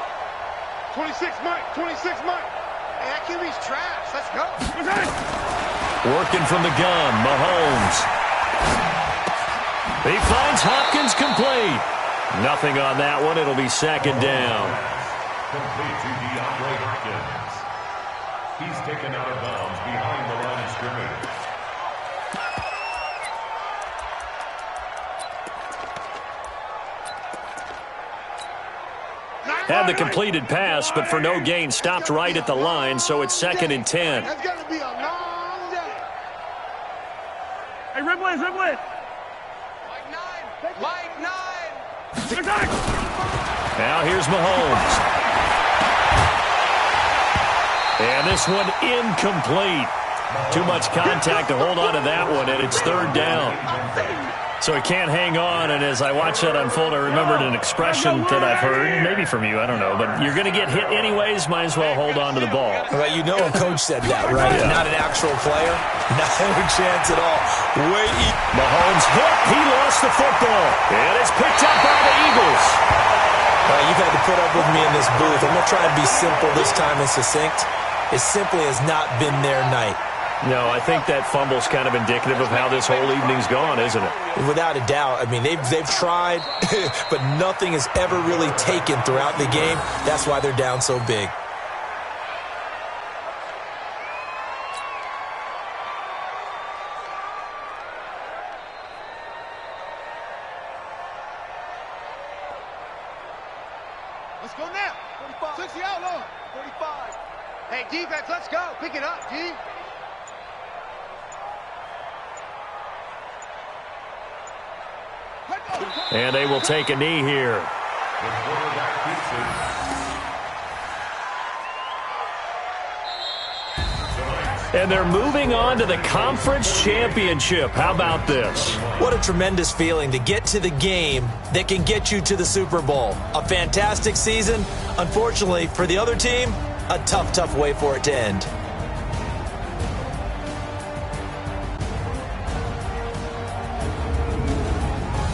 26 Mike, 26 Mike. Hey, that QB's trash. Let's go. Working from the gun, Mahomes. He finds Hopkins complete. Nothing on that one. It'll be 2nd down. Complete to DeAndre Hopkins. He's taken out of bounds behind the line of scrimmage. Had the completed pass, but for no gain, stopped right at the line, so it's 2nd and 10. That's going to be a long day. Hey, red blitz, red blitz. Mike 9. They're coming. Now here's Mahomes. And this one incomplete. Too much contact to hold on to that one, and it's third down. So he can't hang on, and as I watch that unfold, I remembered an expression that I've heard, maybe from you, I don't know, but you're going to get hit anyways, might as well hold on to the ball. Well, you know a coach said that, right? Yeah. Not an actual player. Not a chance at all. Mahomes hit. He lost the football. And it's picked up by the Eagles. You've had to put up with me in this booth. I'm going to try and be simple this time and succinct. It simply has not been their night. No, I think that fumble's kind of indicative of how this whole evening's gone, isn't it? Without a doubt. I mean, they've tried, but nothing has ever really taken throughout the game. That's why they're down so big. Let's go now. 45. 60 out long. 45. Hey, defense, let's go. Pick it up, G. And they will take a knee here. The quarterback keeps it. And they're moving on to the conference championship. How about this? What a tremendous feeling to get to the game that can get you to the Super Bowl. A fantastic season. Unfortunately, for the other team, a tough, tough way for it to end.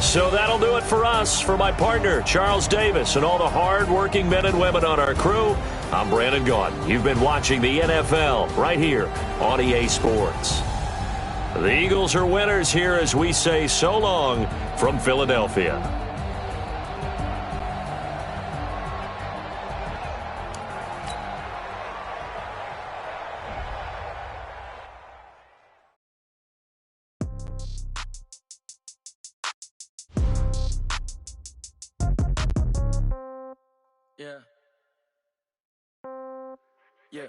So that'll do it for us. For my partner, Charles Davis, and all the hard-working men and women on our crew, I'm Brandon Gaudin. You've been watching the NFL right here on EA Sports. The Eagles are winners here as we say so long from Philadelphia. Yeah. Yeah.